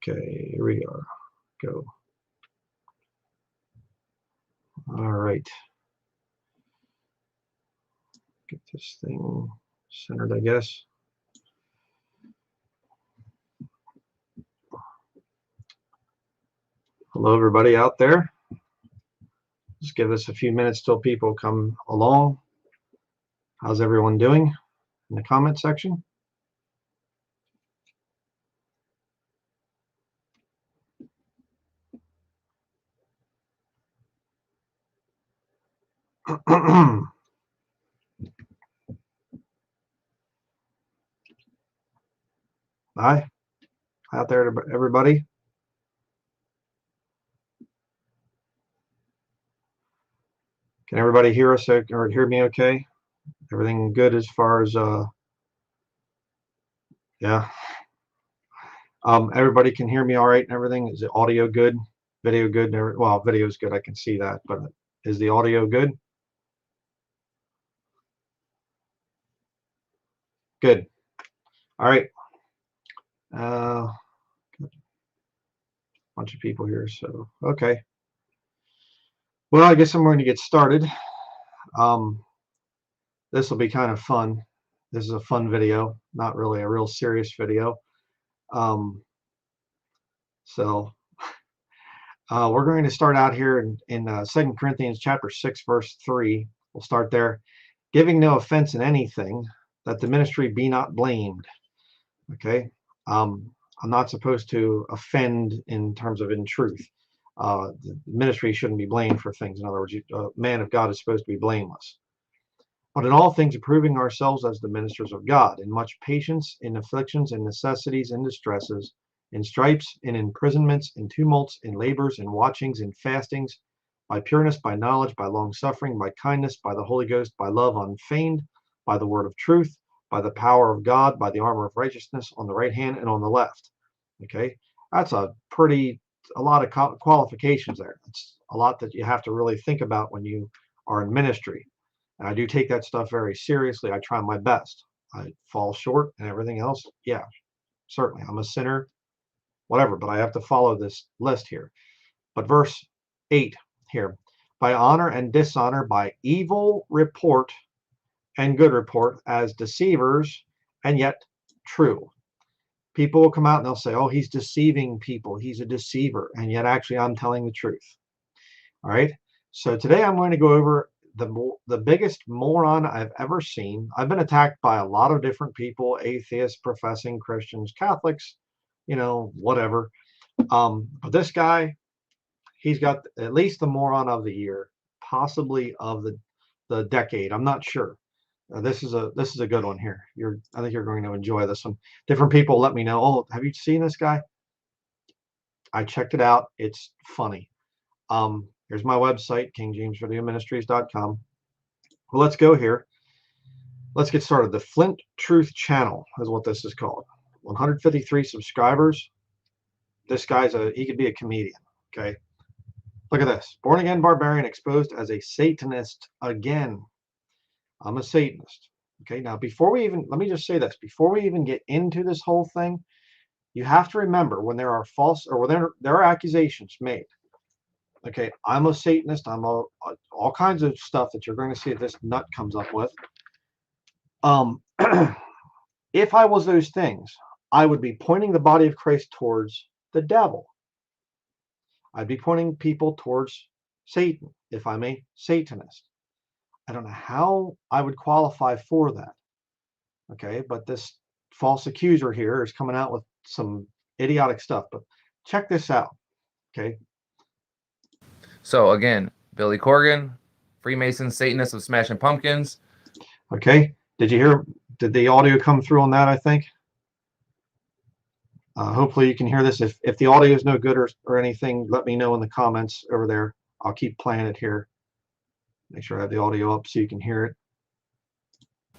Okay, here we are. Go. All right. Get this thing centered, I guess. Hello, everybody out there. Just give us a few minutes till people come along. How's everyone doing in the comment section? Hi, out there, everybody. Can everybody hear us or hear me okay? Everything good as far as, yeah. Everybody can hear me all right and everything? Is the audio good? Video good? Well, video is good. I can see that, but is the audio good? Good. All right. Bunch of people here, so okay. Well, I guess I'm going to get started. This will be kind of fun. This is a fun video, not really a real serious video. So we're going to start out here in 2 Corinthians chapter 6, verse 3. We'll start there. Giving no offense in anything, that the ministry be not blamed. Okay. I'm not supposed to offend in terms of in truth. The ministry shouldn't be blamed for things. In other words, a man of God is supposed to be blameless. But in all things, approving ourselves as the ministers of God, in much patience, in afflictions, in necessities, in distresses, in stripes, in imprisonments, in tumults, in labors, in watchings, in fastings, by pureness, by knowledge, by long suffering, by kindness, by the Holy Ghost, by love unfeigned, by the word of truth, by the power of God, by the armor of righteousness on the right hand and on the left. Okay, that's a lot of qualifications there. It's a lot that you have to really think about when you are in ministry. And I do take that stuff very seriously. I try my best. I fall short and everything else. Yeah, certainly. I'm a sinner, whatever, but I have to follow this list here. But verse 8 here, by honor and dishonor, by evil report and good report, as deceivers and yet true. People will come out and they'll say, oh, he's deceiving people. He's a deceiver. And yet actually I'm telling the truth. All right. So today I'm going to go over the biggest moron I've ever seen. I've been attacked by a lot of different people, atheists, professing Christians, Catholics, whatever. But this guy, he's got at least the moron of the year, possibly of the decade. I'm not sure. This is a good one here. I think you're going to enjoy this one. Different people let me know. Oh, have you seen this guy? I checked it out. It's funny. Here's my website, kingjamesvideoministries.com. Well, let's go here. Let's get started. The Flint Truth Channel is what this is called. 153 subscribers. This guy's he could be a comedian. Okay. Look at this. Born again barbarian exposed as a Satanist again. I'm a Satanist. Okay. Now, let me just say this. Before we even get into this whole thing, you have to remember when there are when there are accusations made. Okay, I'm a Satanist. I'm all kinds of stuff that you're going to see that this nut comes up with. If I was those things, I would be pointing the body of Christ towards the devil. I'd be pointing people towards Satan, if I'm a Satanist. I don't know how I would qualify for that. Okay, but this false accuser here is coming out with some idiotic stuff. But check this out. Okay. So again, Billy Corgan, Freemason, Satanist of Smashing Pumpkins. Okay. Did the audio come through on that, I think? Hopefully you can hear this. If the audio is no good or anything, let me know in the comments over there. I'll keep playing it here. Make sure I have the audio up so you can hear it.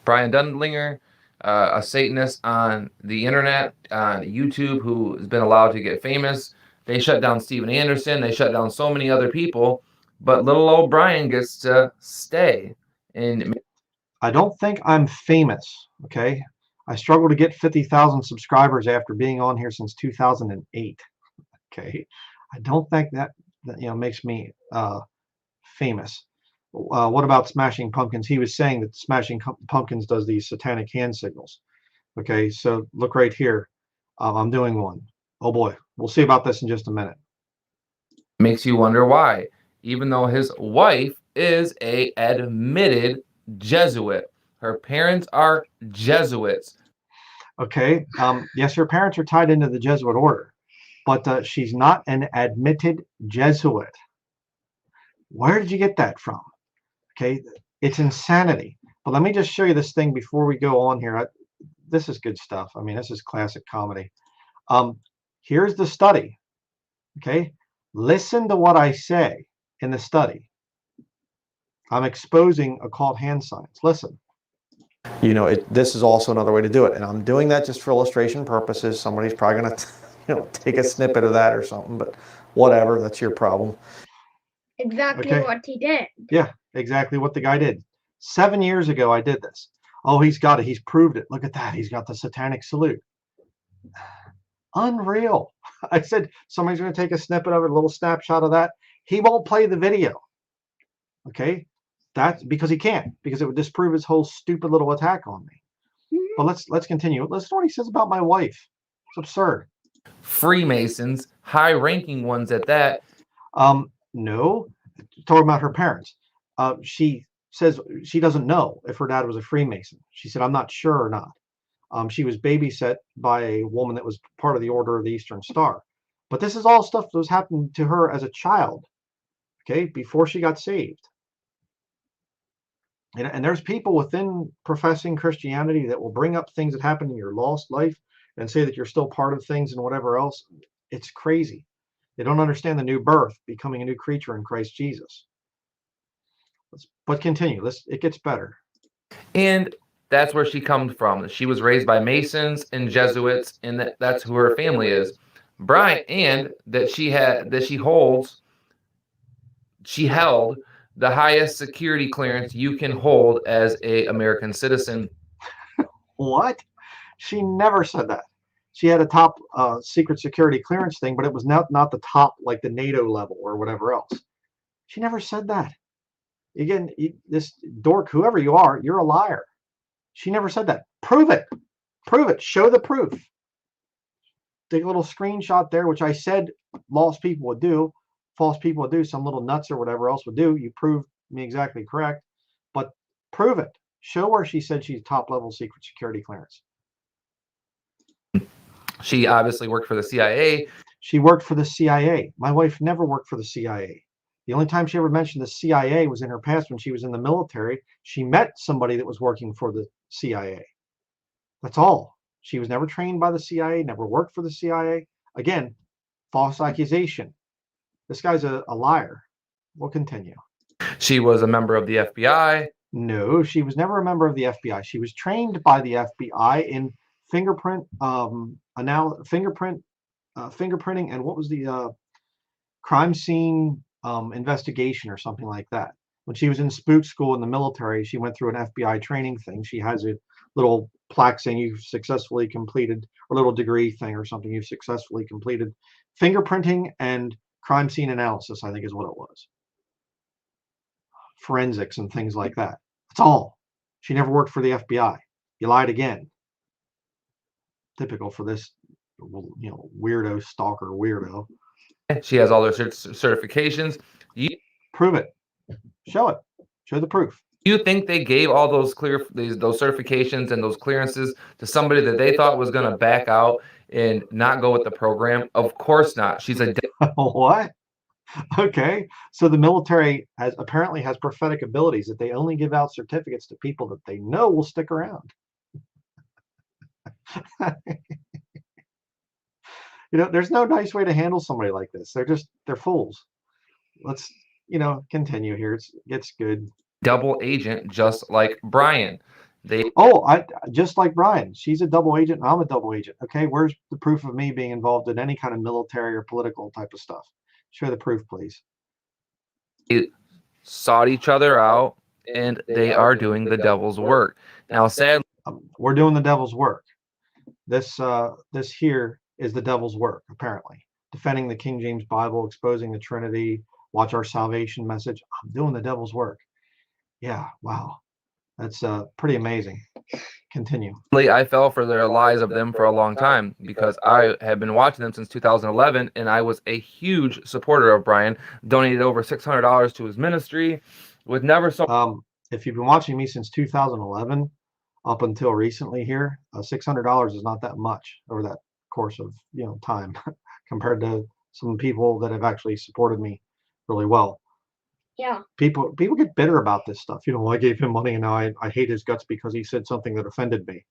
Brian Dundlinger, a Satanist on the internet, on YouTube, who has been allowed to get famous. They shut down Steven Anderson. They shut down so many other people. But little old Brian gets to stay. And I don't think I'm famous, okay? I struggle to get 50,000 subscribers after being on here since 2008. Okay, I don't think that makes me famous. What about Smashing Pumpkins? He was saying that Smashing Pumpkins does these satanic hand signals. Okay, so look right here. I'm doing one. Oh boy, we'll see about this in just a minute. Makes you wonder why, even though his wife is a admitted Jesuit. Her parents are Jesuits. Okay, yes, her parents are tied into the Jesuit order, but she's not an admitted Jesuit. Where did you get that from? Okay, it's insanity. But let me just show you this thing before we go on here. This is good stuff. I mean, this is classic comedy. Here's the study. Okay, listen to what I say in the study. I'm exposing occult hand signs. Listen. This is also another way to do it. And I'm doing that just for illustration purposes. Somebody's probably going to, take a snippet of that or something, but whatever, that's your problem. Exactly what he did. Yeah, exactly what the guy did. 7 years ago, I did this. Oh, he's got it. He's proved it. Look at that. He's got the satanic salute. Unreal. I said somebody's going to take a snippet of it, a little snapshot of that. He won't play the video. Okay, that's because he can't, because it would disprove his whole stupid little attack on me. But let's continue. Listen to what he says about my wife. It's absurd. Freemasons, high-ranking ones at that. No, talking about her parents. She says she doesn't know if her dad was a Freemason. She said, I'm not sure or not. She was babysat by a woman that was part of the Order of the Eastern Star. But this is all stuff that was happening to her as a child, okay, before she got saved. And there's people within professing Christianity that will bring up things that happened in your lost life and say that you're still part of things and whatever else. It's crazy. They don't understand the new birth, becoming a new creature in Christ Jesus. But continue. It gets better. And that's where she comes from. She was raised by Masons and Jesuits, and that's who her family is. Brian, and that she held the highest security clearance you can hold as a American citizen. What? She never said that. She had a top secret security clearance thing, but it was not the top, like the NATO level or whatever else. She never said that. Again, this dork, whoever you are, you're a liar. She never said that. Prove it. Prove it. Show the proof. Take a little screenshot there, which I said lost people would do, false people would do, some little nuts or whatever else would do. You proved me exactly correct, but prove it. Show where she said she's top level secret security clearance. She obviously worked for the CIA. She worked for the CIA. My wife never worked for the CIA. The only time she ever mentioned the CIA was in her past when she was in the military. She met somebody that was working for the CIA. That's all. She was never trained by the CIA, never worked for the CIA. Again, false accusation. This guy's a liar. We'll continue. She was a member of the FBI. No, she was never a member of the FBI. She was trained by the FBI in fingerprinting, and what was the crime scene investigation or something like that. When she was in spook school in the military, she went through an FBI training thing. She has a little plaque saying you've successfully completed, or little degree thing or something, you've successfully completed fingerprinting and crime scene analysis, I think is what it was. Forensics and things like that. That's all. She never worked for the FBI. You lied again. Typical for this, weirdo, stalker, weirdo. She has all their certifications. Prove it. Show it. Show the proof. Do you think they gave all those certifications and those clearances to somebody that they thought was going to back out and not go with the program? Of course not. She's a what? Okay, so the military apparently has prophetic abilities that they only give out certificates to people that they know will stick around. There's no nice way to handle somebody like this. They're fools. Let's continue here. It gets good. Double agent, just like Brian. Just like Brian. She's a double agent, and I'm a double agent. Okay, where's the proof of me being involved in any kind of military or political type of stuff? Show the proof, please. They sought each other out, and they are doing the devil's work. Now, sadly, We're doing the devil's work. This here is the devil's work, apparently. Defending the King James Bible, exposing the Trinity, watch our salvation message. I'm doing the devil's work. Yeah, wow. That's pretty amazing. Continue. I fell for their lies of them for a long time because I have been watching them since 2011, and I was a huge supporter of Brian. Donated over $600 to his ministry, with never so. If you've been watching me since 2011 up until recently here, $600 is not that much over that course of time compared to some people that have actually supported me really well. Yeah. People get bitter about this stuff. I gave him money and now I hate his guts because he said something that offended me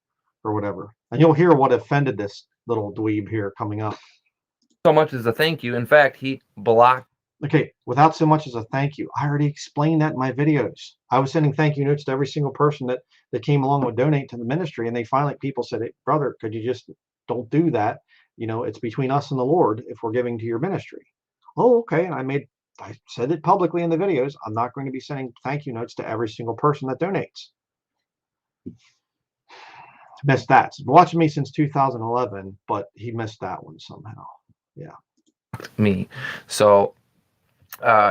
or whatever. And you'll hear what offended this little dweeb here coming up. So much as a thank you. In fact, he blocked. Okay, without so much as a thank you. I already explained that in my videos. I was sending thank you notes to every single person that came along with donate to the ministry, and they finally, people said, hey, brother, could you just don't do that? It's between us and the Lord if we're giving to your ministry. Oh, okay. And I said it publicly in the videos. I'm not going to be sending thank you notes to every single person that donates. Missed that. Been watching me since 2011, but he missed that one somehow. Yeah. Me. So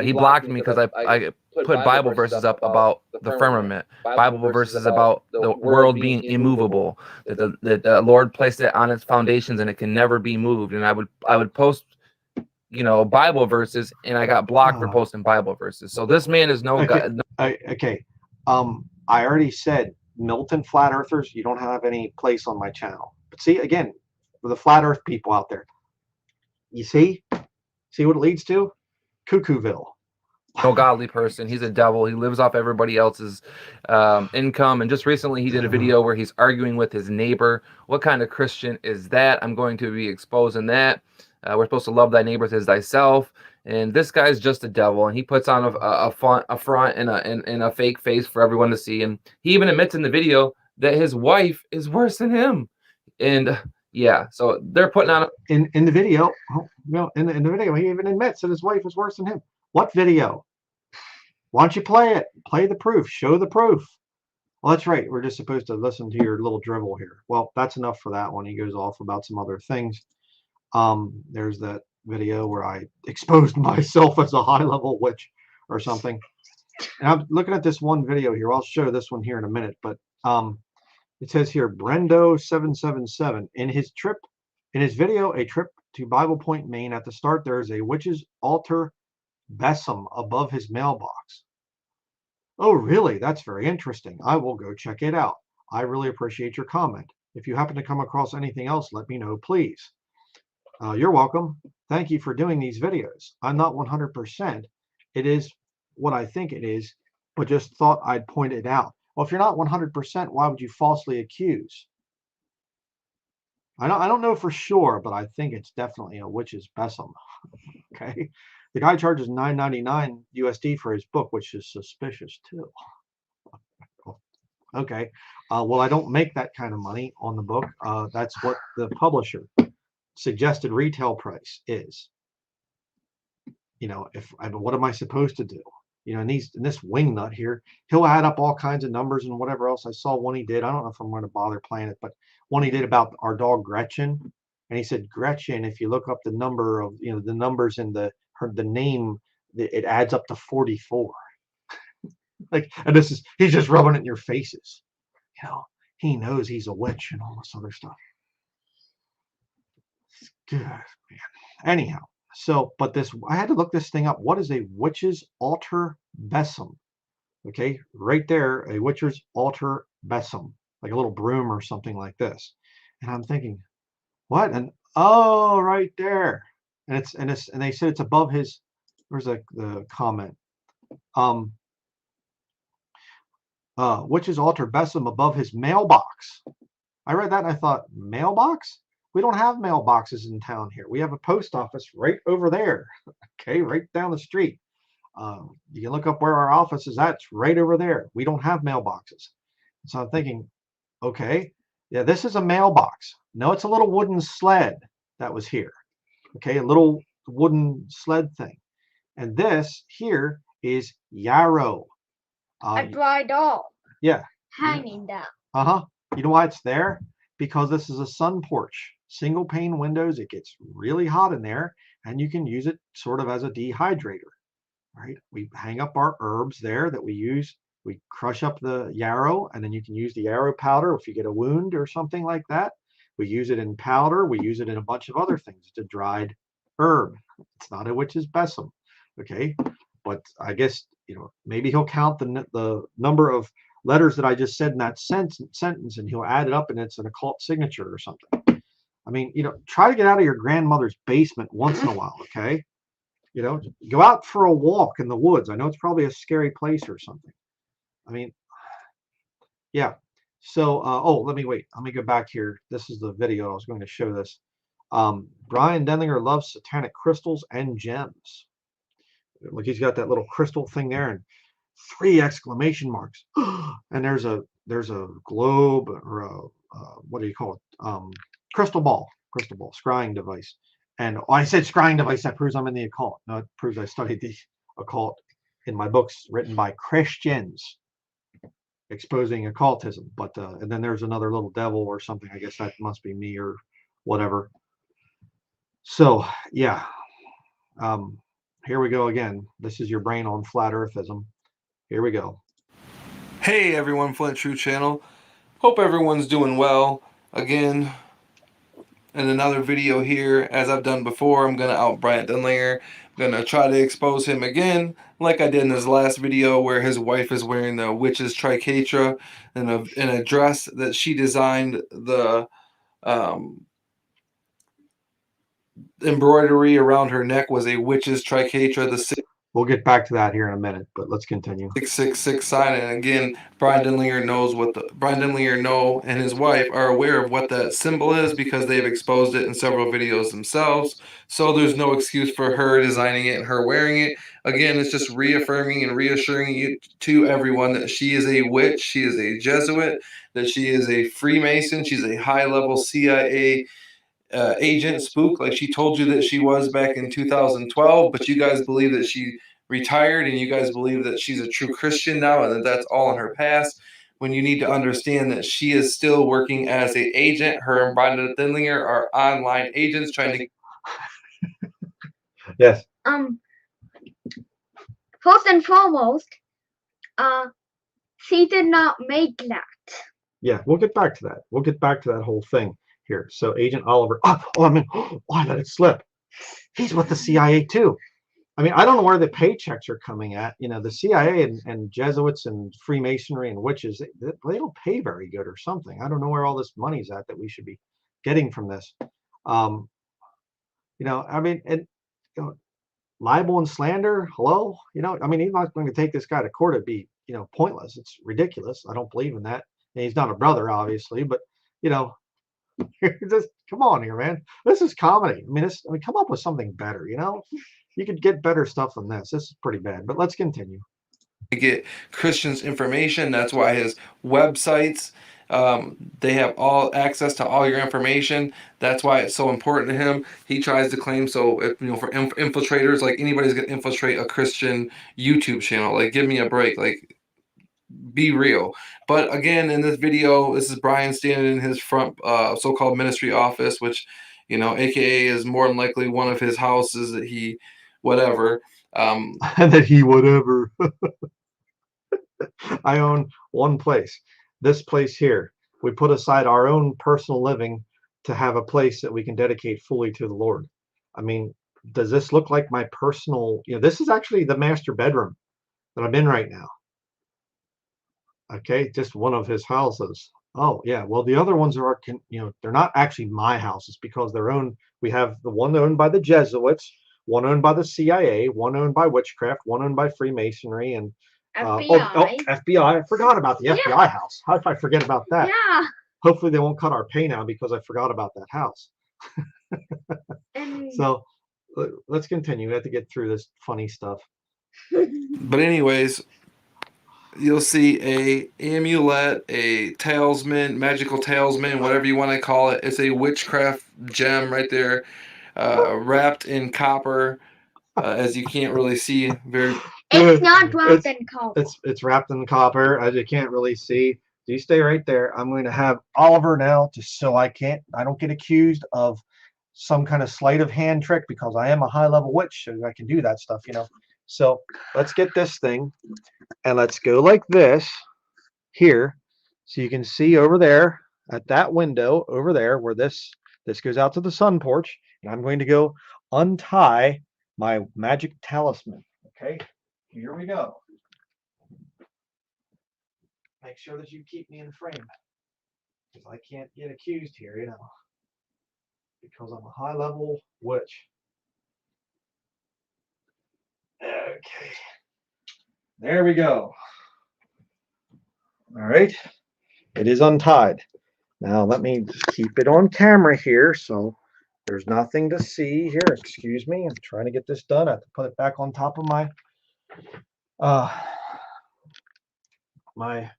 he blocked me because I put Bible verses up about the firmament, Bible verses about the world being immovable, that the Lord placed it on its foundations and it can never be moved. And I would post, Bible verses, and I got blocked for posting Bible verses. So this man is no God. Okay. I already said Milton flat earthers, you don't have any place on my channel. But see, again, for the flat earth people out there, you see what it leads to? Cuckooville. No godly person. He's a devil. He lives off everybody else's income. And just recently he did a video where he's arguing with his neighbor. What kind of Christian is that? I'm going to be exposing that. We're supposed to love thy neighbors as thyself. And this guy's just a devil, and he puts on a front and a fake face for everyone to see. And he even admits in the video that his wife is worse than him. And yeah, so they're putting on in the video. In the video, he even admits that his wife is worse than him. What video? Why don't you play it? Play the proof. Show the proof. Well, that's right. We're just supposed to listen to your little drivel here. Well, that's enough for that one. He goes off about some other things. There's that video where I exposed myself as a high-level witch or something. And I'm looking at this one video here. I'll show this one here in a minute, but it says here Brendo777 in his video, A Trip to Bible Point, Maine. At the start, there is a witch's altar besom above his mailbox. Oh, really? That's very interesting. I will go check it out. I really appreciate your comment. If you happen to come across anything else, let me know, please. You're welcome. Thank you for doing these videos. I'm not 100%. It is what I think it is, but just thought I'd point it out. Well, if you're not 100%, why would you falsely accuse? I don't know for sure, but I think it's definitely a witch's besom. Okay. The guy charges $9.99 USD for his book, which is suspicious too. Okay. Well, I don't make that kind of money on the book. That's what the publisher suggested retail price is. What am I supposed to do? And this wingnut here, he'll add up all kinds of numbers and whatever else. I saw one he did. I don't know if I'm going to bother playing it, but one he did about our dog Gretchen. And he said, Gretchen, if you look up the number of, the numbers in the name, it adds up to 44. And he's just rubbing it in your faces. He knows he's a witch and all this other stuff. Good man. Anyhow, but I had to look this thing up. What is a witch's altar besom? Okay, right there, a witch's altar besom, like a little broom or something like this. And I'm thinking, what? And oh, right there. And they said it's above his. Where's the comment? Witch's altar besom above his mailbox. I read that and I thought, mailbox? We don't have mailboxes in town here. We have a post office right over there. Okay, right down the street. You can look up where our office is at. It's right over there. We don't have mailboxes. So I'm thinking, okay, yeah, this is a mailbox. No, it's a little wooden sled that was here. Okay, a little wooden sled thing. And this here is yarrow. A dry dog. Yeah. Hanging down. Uh-huh. You know why it's there? Because this is a sun porch, single pane windows. It gets really hot in there, and you can use it sort of as a dehydrator. Right? We hang up our herbs there that we use. We crush up the yarrow, and then you can use the yarrow powder if you get a wound or something like that. We use it in powder. We use it in a bunch of other things. It's a dried herb. It's not a witch's besom. Okay. But I guess, maybe he'll count the number of letters that I just said in that sentence, and he'll add it up, and it's an occult signature or something. I mean, try to get out of your grandmother's basement once in a while. Okay. Go out for a walk in the woods. I know it's probably a scary place or something. I mean, yeah. So, let me go back here. This is the video. I was going to show this. Brian Denlinger loves satanic crystals and gems. Look, he's got that little crystal thing there and 3 exclamation marks. And there's a globe, or what do you call it? Crystal ball, scrying device. And I said scrying device. That proves I'm in the occult. No, it proves I studied the occult in my books written by Christians exposing occultism. But and then there's another little devil or something. I guess that must be me or whatever. So yeah, here we go again. This is your brain on flat earthism. Here we go. Hey everyone, Flint True Channel. Hope everyone's doing well. Again, in another video here, as I've done before, I'm going to out Brian Denlinger. I'm going to try to expose him again, like I did in his last video where his wife is wearing the witch's tricatra in a dress that she designed. The embroidery around her neck was a witch's tricatra. We'll get back to that here in a minute, but let's continue. 666 sign, and again, Brian Denlinger and his wife are aware of what that symbol is because they've exposed it in several videos themselves. So there's no excuse for her designing it and her wearing it. Again, it's just reaffirming and reassuring you to everyone that she is a witch, she is a Jesuit, that she is a Freemason, she's a high-level CIA agent spook, like she told you that she was back in 2012, but you guys believe that she retired, and you guys believe that she's a true Christian now, and that that's all in her past, when you need to understand that she is still working as an agent. Her and Brian Denlinger are online agents trying to... Yes. First and foremost, she did not make that. Yeah, we'll get back to that. We'll get back to that whole thing here. So Agent Oliver, I let it slip. He's with the CIA too. I mean, I don't know where the paychecks are coming at. The CIA and Jesuits and Freemasonry and witches, they don't pay very good or something. I don't know where all this money's at that we should be getting from this. I mean, and libel and slander. Hello, I mean, he's not going to take this guy to court. It'd be, pointless. It's ridiculous. I don't believe in that. And he's not a brother, obviously, but just come on here, man. This is comedy. I mean, come up with something better. You could get better stuff than this. This is pretty bad, but let's continue. To get Christians information. That's why his websites, they have all access to all your information. That's why it's so important to him. He tries to claim, so if, for infiltrators, like anybody's gonna infiltrate a Christian YouTube channel, like, give me a break, like, be real. But again, in this video, this is Brian standing in his front so-called ministry office, which, aka is more than likely one of his houses that he whatever. That he whatever. I own one place. This place here. We put aside our own personal living to have a place that we can dedicate fully to the Lord. I mean, does this look like my personal, this is actually the master bedroom that I'm in right now. Okay, just one of his houses. Oh yeah, well the other ones are, they're not actually my houses because they're owned. We have the one owned by the Jesuits, one owned by the CIA, one owned by witchcraft, one owned by Freemasonry, and FBI. FBI. I forgot about the FBI house. How did I forget about that? Yeah. Hopefully they won't cut our pay now because I forgot about that house. So let's continue. We have to get through this funny stuff. But anyways, you'll see a amulet, a talisman, magical talisman, whatever you want to call it. It's a witchcraft gem right there, wrapped in copper, as you can't really see very. It's not wrapped in copper. It's wrapped in copper, as you can't really see. You stay right there. I'm going to have Oliver now, just so I don't get accused of some kind of sleight of hand trick, because I am a high level witch, so I can do that stuff, So let's get this thing, and let's go like this here, so you can see over there at that window over there where this goes out to the sun porch, and I'm going to go untie my magic talisman. Okay, here we go. Make sure that you keep me in frame, because I can't get accused here, because I'm a high level witch. Okay, there we go. All right, it is untied. Now let me keep it on camera here, so there's nothing to see here. Excuse me, I'm trying to get this done. I have to put it back on top of my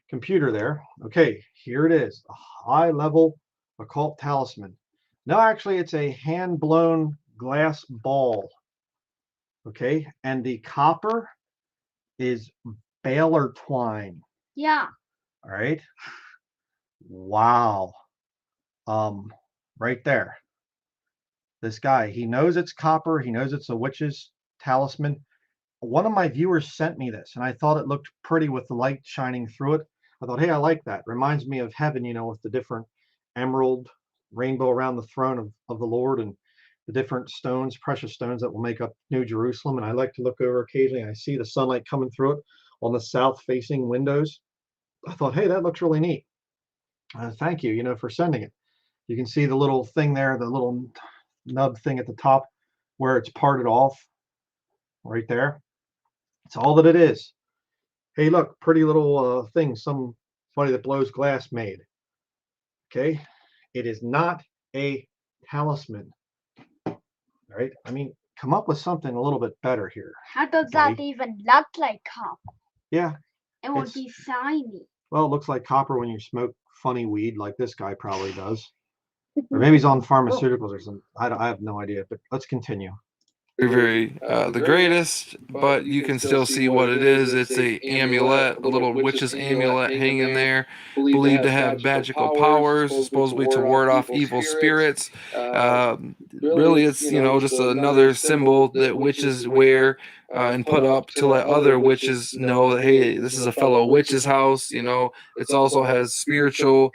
computer there. Okay, here it is, a high level occult talisman. No, actually it's a hand blown glass ball. Okay, and the copper is baler twine. Yeah. All right. Wow. Right there. This guy, he knows it's copper. He knows it's a witch's talisman. One of my viewers sent me this, and I thought it looked pretty with the light shining through it. I thought, hey, I like that. Reminds me of heaven, with the different emerald rainbow around the throne of the Lord, and the different stones, precious stones that will make up New Jerusalem. And I like to look over occasionally. I see the sunlight coming through it on the south-facing windows. I thought, hey, that looks really neat. Thank you, for sending it. You can see the little thing there, the little nub thing at the top where it's parted off right there. It's all that it is. Hey, look, pretty little thing somebody that blows glass made. Okay, it is not a talisman. All right, I mean, come up with something a little bit better here. How does buddy. that even look like copper? Yeah, It would be shiny. well, it looks like copper when you smoke funny weed like this guy probably does. Or maybe he's on pharmaceuticals or something. I have no idea, but let's continue. Very the greatest, but you can still see what it is. It's a amulet, a little witch's amulet hanging there, believed to have magical powers, supposedly to ward off evil spirits. Really, it's just another symbol that witches wear and put up to let other witches know that, hey, this is a fellow witch's house. It also has spiritual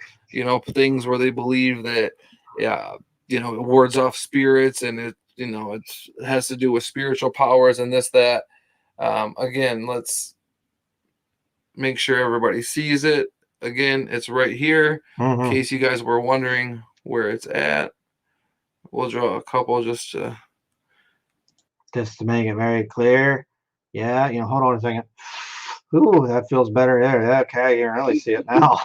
things where they believe that it wards off spirits, and it has to do with spiritual powers and this, that. Again, let's make sure everybody sees it. Again, it's right here. In case you guys were wondering where it's at, we'll draw a couple just to make it very clear. Yeah, hold on a second. Ooh, that feels better there. Okay, you can really see it now.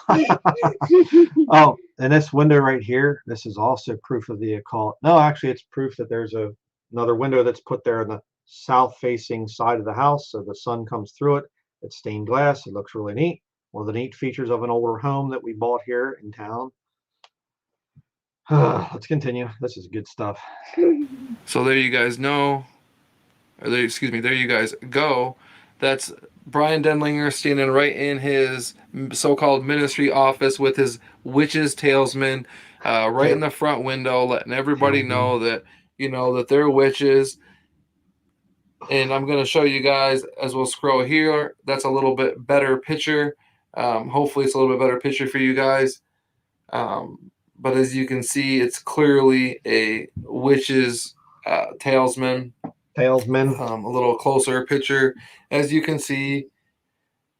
Oh, and this window right here, this is also proof of the occult. No, actually, it's proof that there's another window that's put there in the south-facing side of the house, so the sun comes through it. It's stained glass. It looks really neat. One of the neat features of an older home that we bought here in town. Let's continue. This is good stuff. So there you guys know, or there you guys go. That's Brian Denlinger standing right in his so-called ministry office with his witch's talisman, right in the front window, letting everybody know that that they're witches. And I'm going to show you guys as we'll scroll here. That's a little bit better picture. Hopefully it's a little bit better picture for you guys. But as you can see, it's clearly a witch's talisman. A little closer picture, as you can see.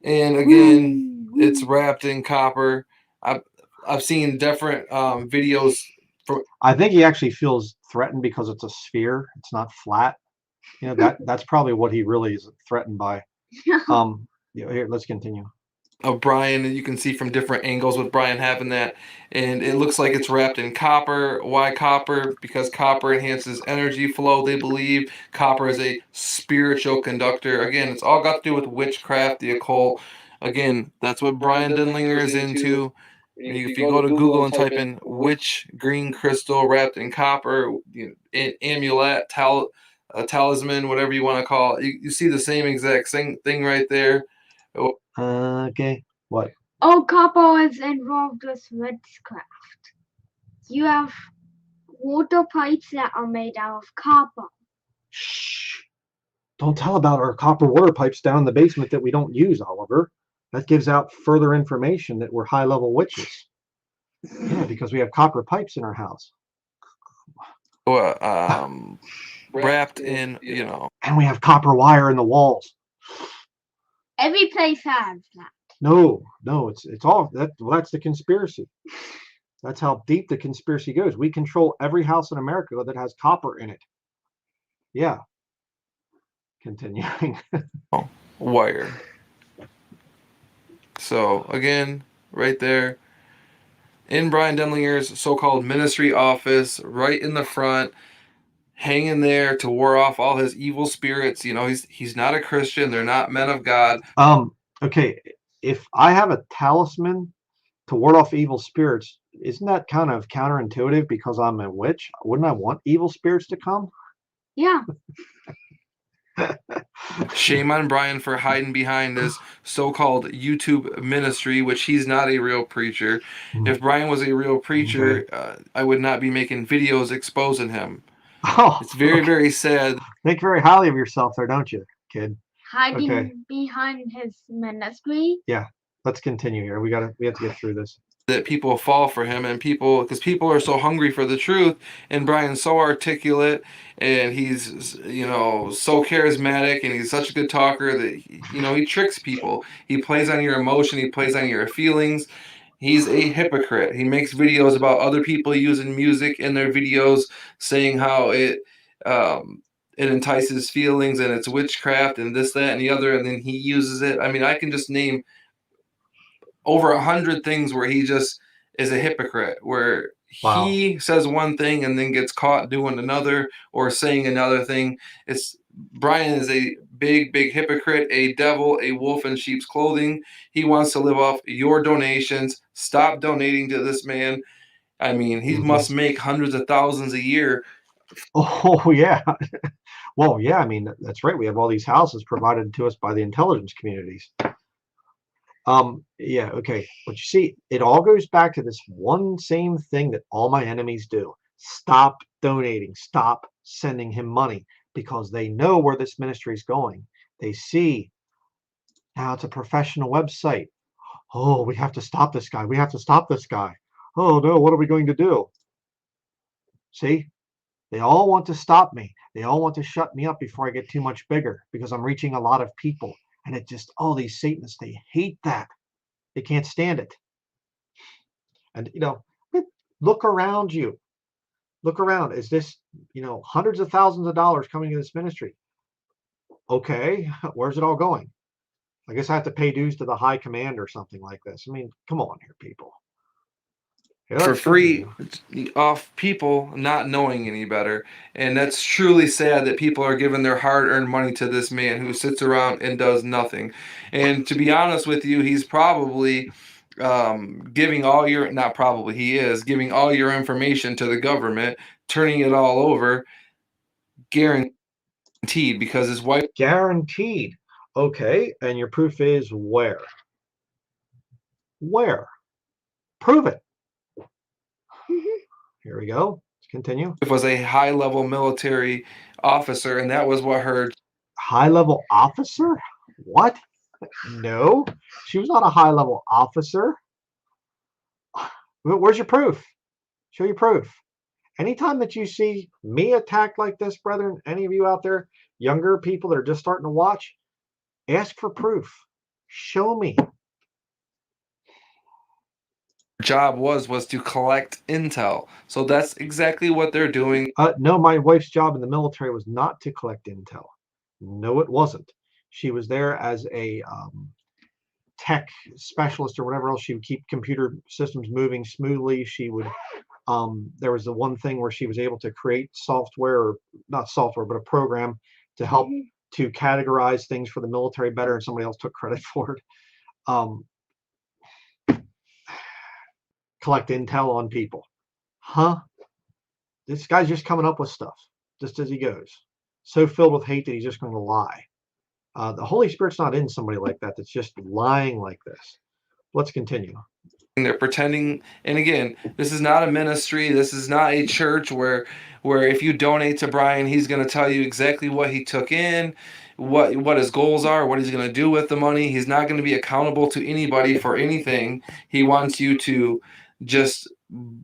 And again, it's wrapped in copper. I've seen different videos. I think he actually feels threatened because it's a sphere. It's not flat. That's probably what he really is threatened by. Here, let's continue. Of Brian, and you can see from different angles with Brian having that, and it looks like it's wrapped in copper. Why copper? Because copper enhances energy flow. They believe copper is a spiritual conductor. Again, it's all got to do with witchcraft, the occult. Again, that's what Brian Denlinger is into. If you go to Google and type in witch green crystal wrapped in copper, amulet, talisman, whatever you want to call it, you see the same exact thing right there. Okay. What? Oh, copper is involved with witchcraft. You have water pipes that are made out of copper. Shh. Don't tell about our copper water pipes down in the basement that we don't use, Oliver. That gives out further information that we're high-level witches. Yeah, because we have copper pipes in our house. Wrapped in, And we have copper wire in the walls. Every place has that. No, it's all that. Well, that's the conspiracy. That's how deep the conspiracy goes. We control every house in America that has copper in it. Yeah. Continuing. wire. So again, right there, in Brian Denlinger's so-called ministry office, right in the front, hanging there to ward off all his evil spirits. He's not a Christian. They're not men of God. Okay. If I have a talisman to ward off evil spirits, isn't that kind of counterintuitive because I'm a witch? Wouldn't I want evil spirits to come? Yeah. Shame on Brian for hiding behind this so-called YouTube ministry, which he's not a real preacher. If Brian was a real preacher, I would not be making videos exposing him. Oh, it's very sad. Think very highly of yourself there, don't you, kid? Hiding behind his ministry. Yeah. Let's continue here. We have to get through this. That people fall for him, and because people are so hungry for the truth, and Brian's so articulate, and he's so charismatic, and he's such a good talker that he tricks people. He plays on your emotion, he plays on your feelings. He's a hypocrite. He makes videos about other people using music in their videos, saying how it entices feelings and it's witchcraft and this, that, and the other, and then he uses it. I mean, I can just name over 100 things where he just is a hypocrite, where he says one thing and then gets caught doing another or saying another thing. Brian is a big hypocrite, a devil, a wolf in sheep's clothing. He wants to live off your donations. Stop donating to this man. I mean, he must make hundreds of thousands a year. Oh, yeah. Well, yeah, I mean, that's right. We have all these houses provided to us by the intelligence communities. Yeah, okay. But you see, it all goes back to this one same thing that all my enemies do. Stop donating. Stop sending him money because they know where this ministry is going. They see now it's a professional website. Oh, we have to stop this guy. We have to stop this guy. Oh, no, what are we going to do? See, they all want to stop me. They all want to shut me up before I get too much bigger because I'm reaching a lot of people. And it just, all these Satanists, they hate that. They can't stand it. And, look around you. Look around. Is this, hundreds of thousands of dollars coming to this ministry? Okay, where's it all going? I guess I have to pay dues to the high command or something like this. I mean, come on here, people. For free off people not knowing any better. And that's truly sad that people are giving their hard-earned money to this man who sits around and does nothing. And to be honest with you, he's probably giving all your, not probably, he is giving all your information to the government, turning it all over, guaranteed, because his wife. Guaranteed. Okay, and your proof is where? Where? Prove it. Here we go. Let's continue. It was a high-level military officer, and that was what her. High-level officer? What? No, she was not a high-level officer. Where's your proof? Show your proof. Anytime that you see me attacked like this, brethren, any of you out there, younger people that are just starting to watch, ask for proof. Show me. Job was to collect intel. So that's exactly what they're doing. No, my wife's job in the military was not to collect intel. No, it wasn't. She was there as a tech specialist or whatever else. She would keep computer systems moving smoothly. She would there was the one thing where she was able to create software, or not software, but a program to help to categorize things for the military better, and somebody else took credit for it. Collect intel on people. Huh? This guy's just coming up with stuff, just as he goes. So filled with hate that he's just going to lie. The Holy Spirit's not in somebody like that that's just lying like this. let's continue. They're pretending, and again, this is not a ministry. This is not a church where if you donate to Brian, he's going to tell you exactly what he took in, what his goals are, what he's going to do with the money. He's not going to be accountable to anybody for anything. He wants you to just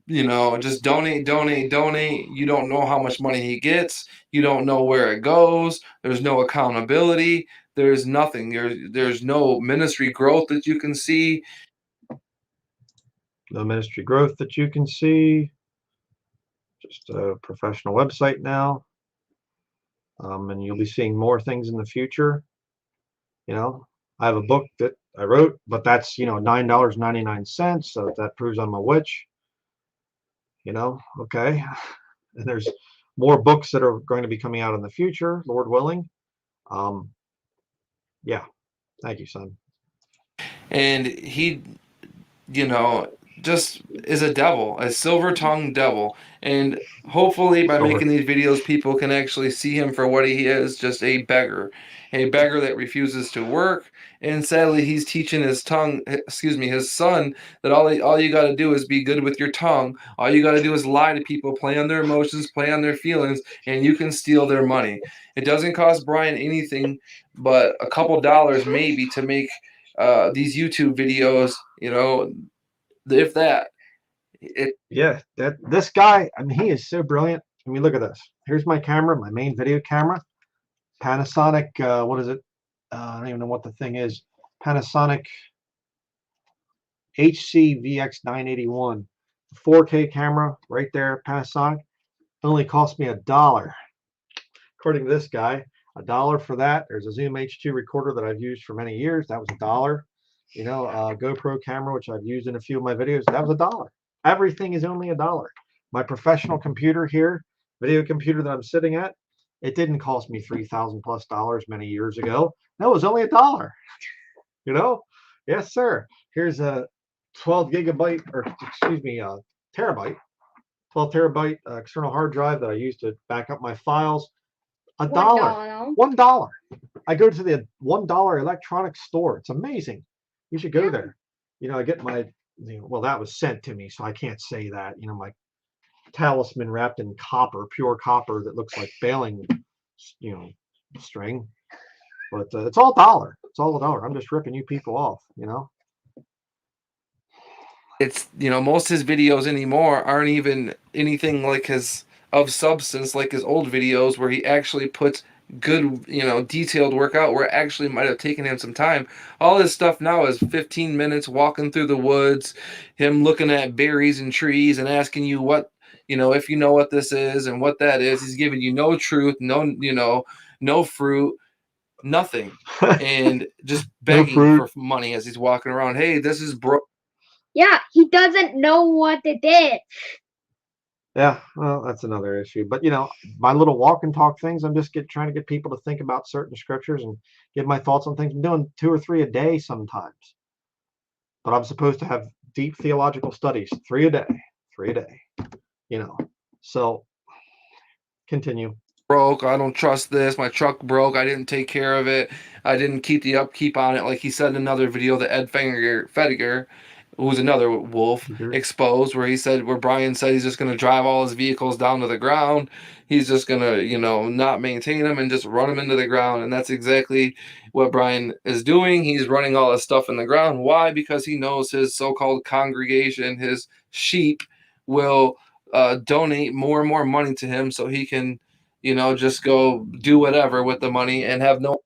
just donate, donate, donate. You don't know how much money he gets. You don't know where it goes. There's no accountability. There's nothing. There's no ministry growth that you can see. No ministry growth that you can see. Just a professional website now. And you'll be seeing more things in the future. I have a book that I wrote, but that's, $9.99. So that proves I'm a witch. Okay. And there's more books that are going to be coming out in the future, Lord willing. Yeah. Thank you, son. And he just is a devil, a silver-tongued devil. And hopefully by making these videos, people can actually see him for what he is, just a beggar that refuses to work. And sadly, he's teaching his son, that all you got to do is be good with your tongue. All you got to do is lie to people, play on their emotions, play on their feelings, and you can steal their money. It doesn't cost Brian anything but a couple dollars maybe to make these YouTube videos, if that. Yeah, this guy, I mean, he is so brilliant. I mean, look at this. Here's my camera, my main video camera. Panasonic, what is it? I don't even know what the thing is. Panasonic HCVX981. 4K camera right there, Panasonic. Only cost me $1. According to this guy, $1 for that. There's a Zoom H2 recorder that I've used for many years. That was $1. GoPro camera, which I've used in a few of my videos. That was $1. Everything is only $1. My professional computer here, video computer that I'm sitting at, it didn't cost me $3,000+ many years ago. No, it was only $1. Yes, sir. Here's a 12 gigabyte, or excuse me, terabyte, 12 terabyte external hard drive that I use to back up my files. $1. $1. I go to the $1 electronics store. It's amazing. You should go there. I get my, well, that was sent to me, so I can't say that. My talisman wrapped in copper, pure copper that looks like baling, string. But it's all $1. It's all $1. I'm just ripping you people off. It's most of his videos anymore aren't even anything like his of substance like his old videos where he actually puts good detailed work out where it actually might have taken him some time. All his stuff now is 15 minutes walking through the woods, him looking at berries and trees and asking you what if you know what this is and what that is. He's giving you no truth, no fruit, nothing, and just begging for money as he's walking around. Hey, this is broke. Yeah, he doesn't know what it is. Yeah, well, that's another issue. But my little walk and talk things, I'm just trying to get people to think about certain scriptures and give my thoughts on things. I'm doing 2 or 3 a day sometimes. But I'm supposed to have deep theological studies, 3 a day. 3 a day. So continue. Broke. I don't trust this. My truck broke. I didn't take care of it. I didn't keep the upkeep on it. Like he said in another video that Ed Fediger, who's another wolf, exposed, where Brian said he's just going to drive all his vehicles down to the ground. He's just going to, not maintain them and just run them into the ground. And that's exactly what Brian is doing. He's running all this stuff in the ground. Why? Because he knows his so-called congregation, his sheep, will donate more and more money to him so he can, just go do whatever with the money and have no.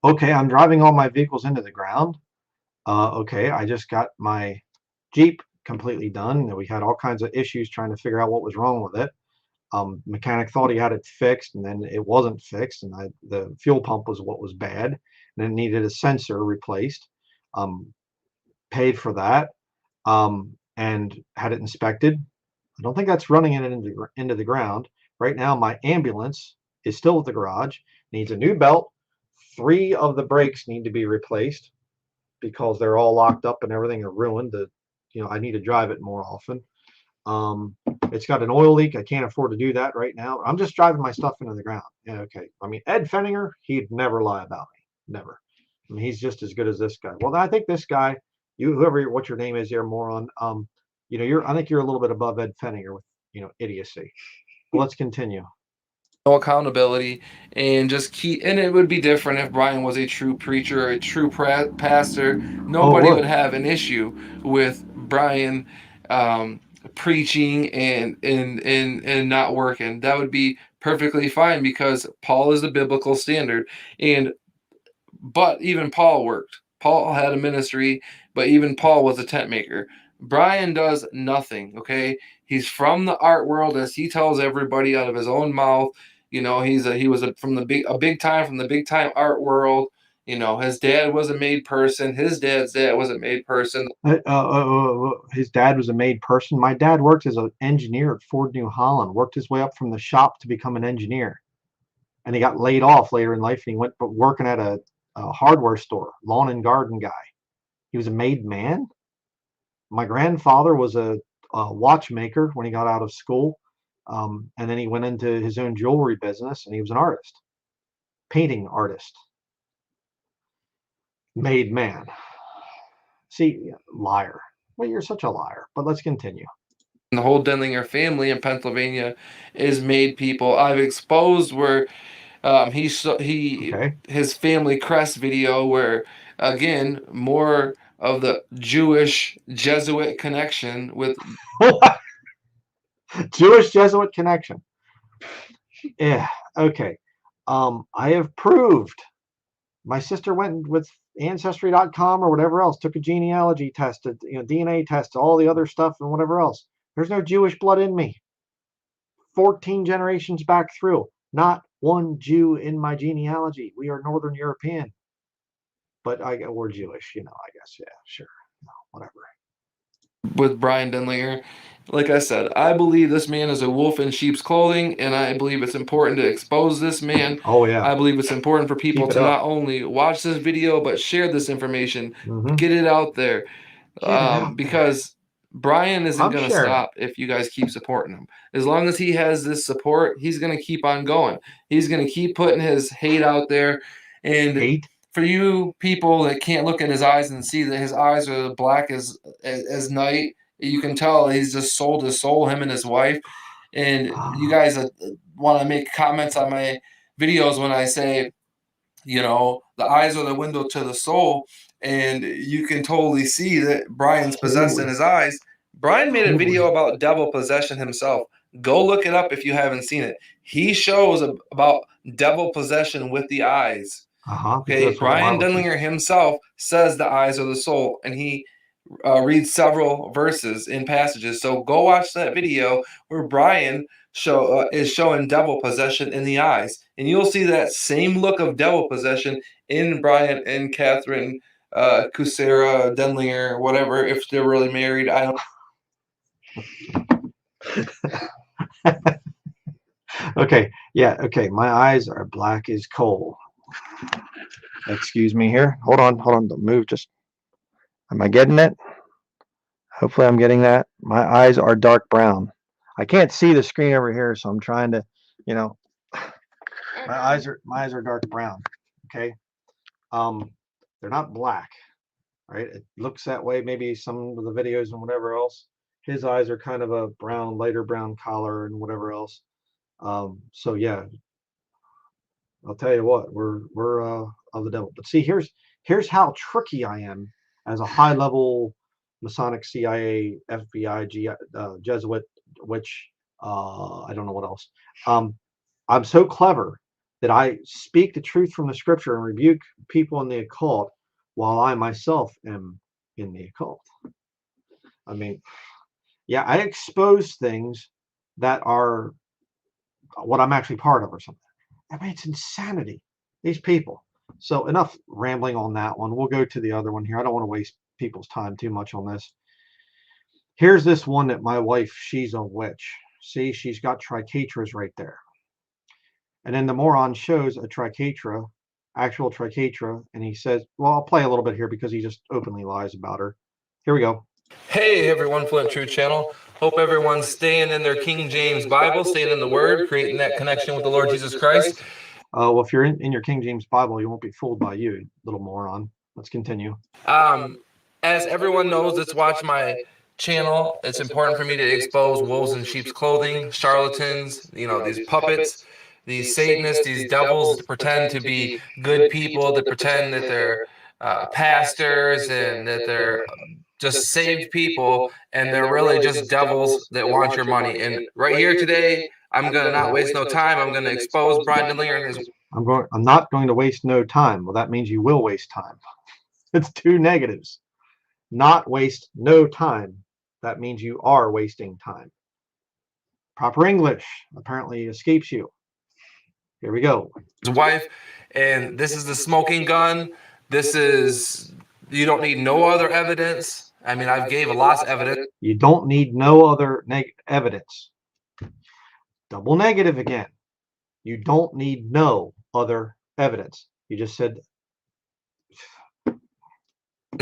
Okay, I'm driving all my vehicles into the ground. Okay, I just got my Jeep completely done. We had all kinds of issues trying to figure out what was wrong with it. Mechanic thought he had it fixed, and then it wasn't fixed, and the fuel pump was what was bad, and it needed a sensor replaced. Paid for that, and had it inspected. I don't think that's running it into the ground. Right now, my ambulance is still at the garage, needs a new belt. 3 of the brakes need to be replaced because they're all locked up and everything are ruined. I need to drive it more often. It's got an oil leak. I can't afford to do that right now. I'm just driving my stuff into the ground. Yeah, okay. I mean, Ed Fenninger, he'd never lie about me. Never. I mean, he's just as good as this guy. Well, I think this guy, what your name is here, Moron, I think you're a little bit above Ed Fenninger with, idiocy. Let's continue. No accountability, and just keep. And it would be different if Brian was a true preacher, a true pastor. Nobody would have an issue with Brian preaching and not working. That would be perfectly fine because Paul is the biblical standard. But even Paul worked. Paul had a ministry, but even Paul was a tent maker. Brian does nothing, okay? He's from the art world, as he tells everybody out of his own mouth. He was from the big time art world. His dad was a made person. His dad's dad was a made person. His dad was a made person. My dad worked as an engineer at Ford New Holland, worked his way up from the shop to become an engineer. And he got laid off later in life, and he went working at a hardware store, lawn and garden guy. He was a made man. My grandfather was a watchmaker when he got out of school, and then he went into his own jewelry business, and he was an artist, painting artist, made man. See, liar. Well, you're such a liar. But let's continue. The whole Denlinger family in Pennsylvania is made people. I've exposed where his family crest video where, again, more of the Jewish Jesuit connection with Jewish Jesuit connection. Yeah. Okay. I have proved. My sister went with Ancestry.com or whatever else, took a genealogy test, DNA test, all the other stuff and whatever else. There's no Jewish blood in me. 14 generations back through. Not one Jew in my genealogy. We are Northern European. But we're Jewish, I guess. Yeah, sure. Whatever. With Brian Denlinger, like I said, I believe this man is a wolf in sheep's clothing, and I believe it's important to expose this man. Oh, yeah. I believe it's important for people to not only watch this video, but share this information. Get it out there. Because Brian isn't going to stop if you guys keep supporting him. As long as he has this support, he's going to keep on going. He's going to keep putting his hate out there. And for you people that can't look in his eyes and see that his eyes are black as night, you can tell he's just sold his soul, him and his wife. And you guys want to make comments on my videos when I say, the eyes are the window to the soul. And you can totally see that Brian's possessed in his eyes. Brian made a video about devil possession himself. Go look it up if you haven't seen it. He shows about devil possession with the eyes. Okay, Brian Denlinger himself says the eyes are the soul, and he reads several verses in passages. So go watch that video where Brian is showing devil possession in the eyes, and you'll see that same look of devil possession in Brian and Catherine Kusera Denlinger, whatever, if they're really married. I don't. Okay, yeah, okay. My eyes are black as coal. Excuse me here. Hold on. Don't move. Am I getting it? Hopefully I'm getting that. My eyes are dark brown. I can't see the screen over here, so I'm trying to, my eyes are dark brown. Okay. They're not black, right? It looks that way. Maybe some of the videos and whatever else. His eyes are kind of a brown, lighter brown color and whatever else. So yeah, I'll tell you what, we're of the devil. But see, here's how tricky I am as a high-level Masonic, CIA, FBI, Jesuit, which I don't know what else. I'm so clever that I speak the truth from the scripture and rebuke people in the occult while I myself am in the occult. I mean, yeah, I expose things that are what I'm actually part of or something. I mean, it's insanity. These people. So enough rambling on that one. We'll go to the other one here. I don't want to waste people's time too much on this. Here's this one that my wife, she's a witch. See, she's got tricatras right there. And then the Moron shows a tricatra, actual tricatra, and he says, well, I'll play a little bit here because he just openly lies about her. Here we go. Hey everyone, Flint True Channel. Hope everyone's staying in their King James Bible, staying in the Word, creating that connection with the Lord Jesus Christ. Well, if you're in your King James Bible, you won't be fooled by you, little moron. Let's continue. As everyone knows that's watched my channel, it's important for me to expose wolves in sheep's clothing, charlatans, these puppets, these Satanists, these devils that pretend to be good people, that pretend that they're pastors and that they're just saved people, and they're really just devils that want your money. And right here today, I'm going to not waste no time. I'm going to expose Brian Dindlinger and his. I'm not going to waste no time. Well, that means you will waste time. It's two negatives. Not waste no time. That means you are wasting time. Proper English apparently escapes you. Here we go. His wife, and this is the smoking gun. This is, you don't need no other evidence. I mean, I've gave a lot of evidence. You don't need no other evidence. Double negative again. You don't need no other evidence. You just said.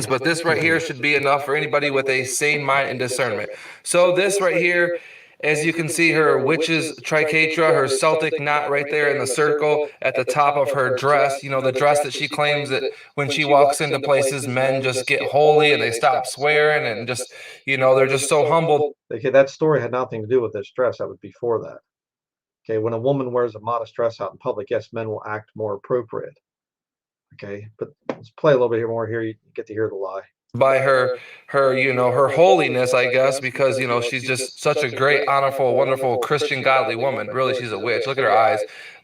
But this right here should be enough for anybody with a sane mind and discernment. So this right here, as you can see, her witch's triquetra, her Celtic knot right there in the circle at the top of her dress. The dress that she claims that when she walks into places, men just get holy and they stop swearing and just, they're just so humble. Okay, that story had nothing to do with this dress. That was before that. Okay, when a woman wears a modest dress out in public, yes, men will act more appropriate. Okay, but let's play a little bit more here. You get to hear the lie. By her holiness, I guess, because she's just such a great, honorful, wonderful Christian, godly woman. Really, she's a witch. Look at her eyes,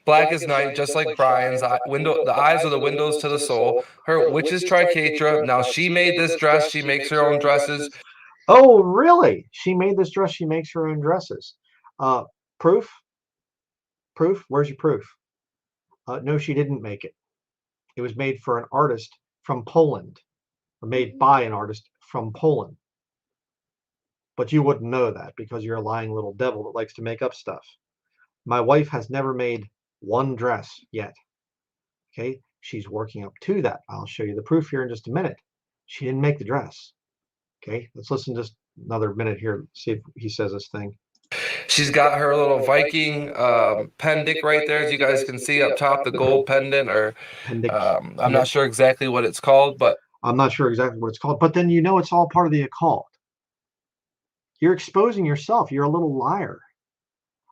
black as night, just like Brian's. The eyes are the windows to the soul. Her witch's triquetra. Now she made this dress. She makes her own dresses. Oh, really? She made this dress. She makes her own dresses. Proof? Proof? Where's your proof? No, she didn't make it. It was made for an artist from Poland, or made by an artist from Poland. But you wouldn't know that because you're a lying little devil that likes to make up stuff. My wife has never made one dress yet. Okay, she's working up to that. I'll show you the proof here in just a minute. She didn't make the dress. Okay, let's listen just another minute here, see if he says this thing. She's got her little Viking pendant right there, as you guys can see up top, the gold pendant, or I'm not sure exactly what it's called, but I'm not sure exactly what it's called. But then it's all part of the occult. You're exposing yourself. You're a little liar.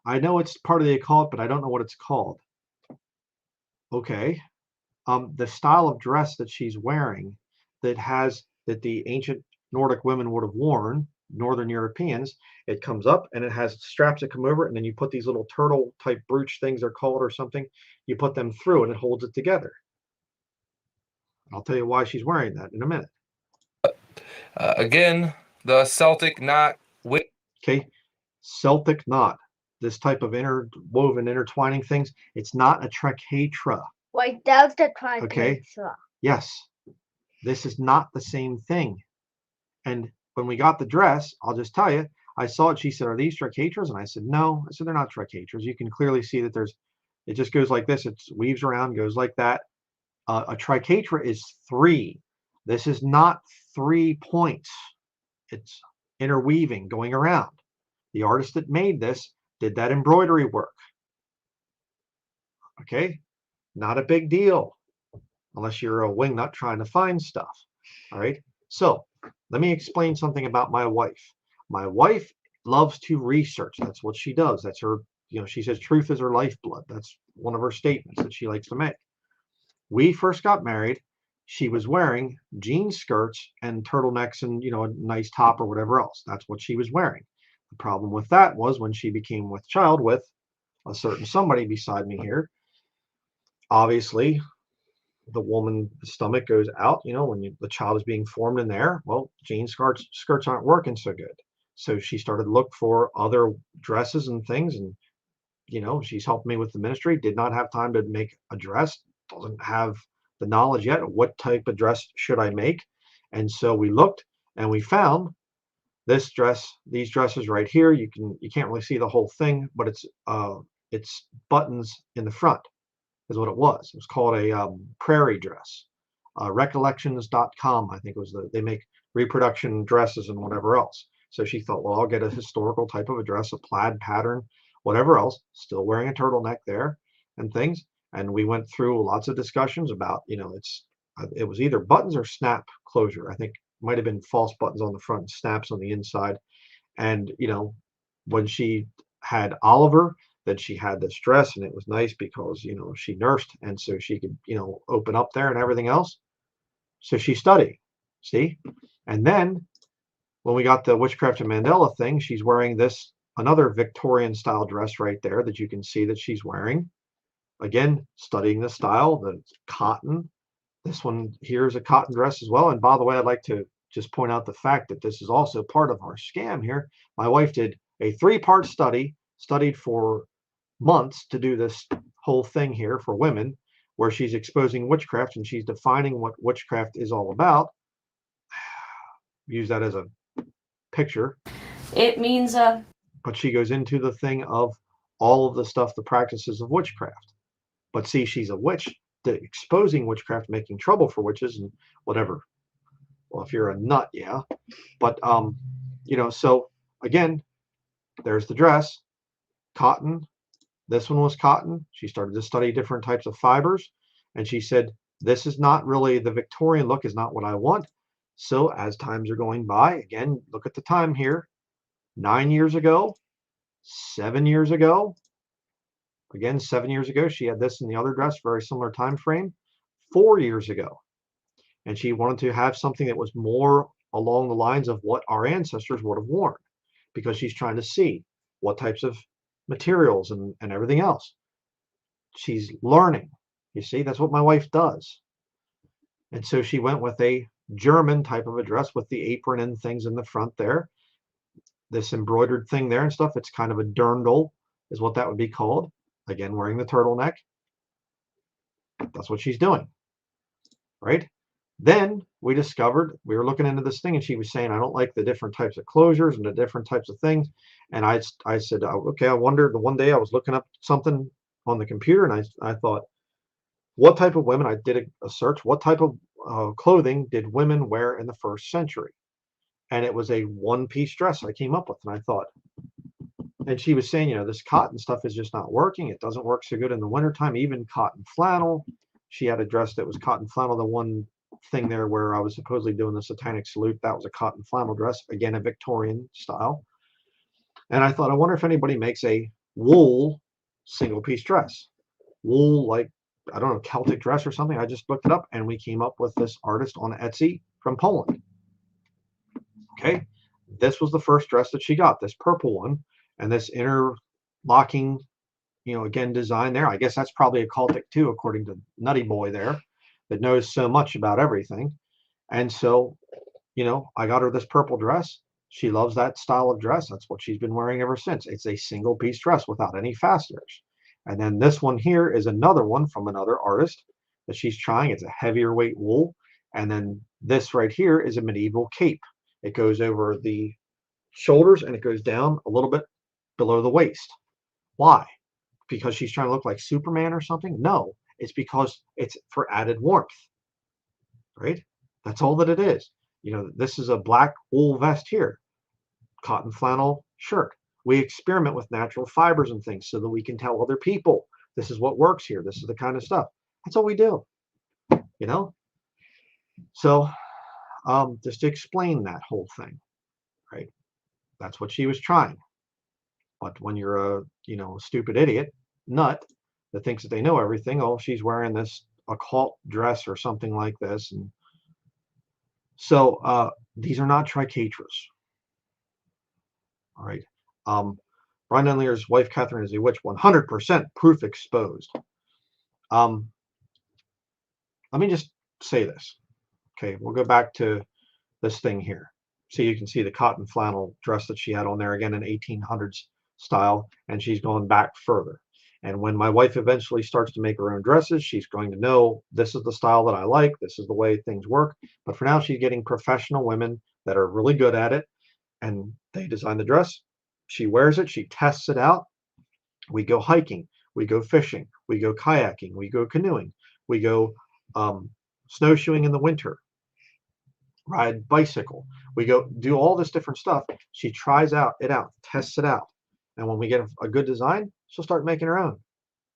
I know it's part of the occult, but I don't know what it's called. Okay, the style of dress that she's wearing, that the ancient Nordic women would have worn, Northern Europeans, it comes up and it has straps that come over it, and then you put these little turtle type brooch things they're called or something. You put them through and it holds it together. I'll tell you why she's wearing that in a minute. Again, the Celtic knot. Okay, Celtic knot. This type of interwoven, intertwining things. It's not a triquetra. Like that's the triquetra. Okay. Yes, this is not the same thing. And when we got the dress, I'll just tell you, I saw it. She said, "Are these triquetras?" And I said, "No." I said, "They're not triquetras." You can clearly see that it just goes like this. It weaves around, goes like that. A triquetra is 3. This is not 3 points. It's interweaving, going around. The artist that made this did that embroidery work. Okay, not a big deal unless you're a wingnut trying to find stuff. All right, so let me explain something about my wife. My wife loves to research. That's what she does. That's her, she says truth is her lifeblood. That's one of her statements that she likes to make. We first got married. She was wearing jean skirts and turtlenecks and, a nice top or whatever else. That's what she was wearing. The problem with that was when she became with child with a certain somebody beside me here, obviously the woman's stomach goes out, when the child is being formed in there. Well, jean skirts aren't working so good. So she started to look for other dresses and things. And, she's helped me with the ministry, did not have time to make a dress, doesn't have the knowledge yet of what type of dress should I make. And so we looked and we found this dress, these dresses right here. You can't really see the whole thing, but it's buttons in the front is what it was. It was called a prairie dress. Recollections.com, I think they make reproduction dresses and whatever else. So she thought, well, I'll get a historical type of a dress, a plaid pattern, whatever else, still wearing a turtleneck there and things. And we went through lots of discussions about, it was either buttons or snap closure. I think might have been false buttons on the front and snaps on the inside. And, when she had Oliver, then she had this dress, and it was nice because, she nursed, and so she could, open up there and everything else. So she studied, see? And then when we got the Witchcraft and Mandela thing, she's wearing this, another Victorian style dress right there that you can see that she's wearing. Again, studying the style, the cotton. This one here is a cotton dress as well. And by the way, I'd like to just point out the fact that this is also part of our scam here. My wife did a 3-part study, studied for months to do this whole thing here for women, where she's exposing witchcraft and she's defining what witchcraft is all about. Use that as a picture. It means But she goes into the thing of all of the stuff, the practices of witchcraft. But see, she's a witch, exposing witchcraft, making trouble for witches and whatever. Well, if you're a nut, yeah. But so again, there's the dress, cotton. This one was cotton. She started to study different types of fibers, and she said, this is not really, the Victorian look is not what I want. So as times are going by, again, look at the time here, 9 years ago, 7 years ago, again, 7 years ago, she had this in the other dress, very similar time frame, 4 years ago. And she wanted to have something that was more along the lines of what our ancestors would have worn, because she's trying to see what types of materials and everything else. She's learning. You see, that's what my wife does. And so she went with a German type of a dress with the apron and things in the front there. This embroidered thing there and stuff. It's kind of a dirndl is what that would be called. Again, wearing the turtleneck. That's what she's doing. Right? Then we discovered, we were looking into this thing, and she was saying, I don't like the different types of closures and the different types of things. And I said, okay, I wonder, the one day I was looking up something on the computer, and I thought, what type of women, I did a search, what type of clothing did women wear in the 1st century? And it was a one-piece dress I came up with. And I thought, and she was saying, this cotton stuff is just not working. It doesn't work so good in the wintertime, even cotton flannel. She had a dress that was cotton flannel. The one thing there where I was supposedly doing the satanic salute, that was a cotton flannel dress, again, a Victorian style. And I thought, I wonder if anybody makes a wool single-piece dress. Wool, like, I don't know, Celtic dress or something. I just looked it up, and we came up with this artist on Etsy from Poland. Okay, this was the first dress that she got, this purple one, and this interlocking, again, design there. I guess that's probably a cultic too, according to Nutty Boy there, that knows so much about everything. And so, I got her this purple dress. She loves that style of dress. That's what she's been wearing ever since. It's a single piece dress without any fasteners. And then this one here is another one from another artist that she's trying. It's a heavier weight wool. And then this right here is a medieval cape. It goes over the shoulders and it goes down a little bit below the waist. Why? Because she's trying to look like Superman or something? No, it's because it's for added warmth, right? That's all that it is. This is a black wool vest here, cotton flannel shirt. We experiment with natural fibers and things so that we can tell other people this is what works here. This is the kind of stuff. That's all we do, So just to explain that whole thing, right? That's what she was trying. But when you're a, stupid idiot, nut, that thinks that they know everything, oh, she's wearing this occult dress or something like this. And so these are not tricatras. All right. Brian Dunlier's wife, Catherine, is a witch, 100% proof exposed. Let me just say this. Okay, we'll go back to this thing here. So you can see the cotton flannel dress that she had on there, again, in 1800s style, and she's going back further. And when my wife eventually starts to make her own dresses, she's going to know this is the style that I like, this is the way things work. But for now, she's getting professional women that are really good at it, and they design the dress. She wears it, she tests it out. We go hiking, we go fishing, we go kayaking, we go canoeing, we go snowshoeing in the winter, ride bicycle. We go do all this different stuff. She tries it out, tests it out. And when we get a good design, she'll start making her own.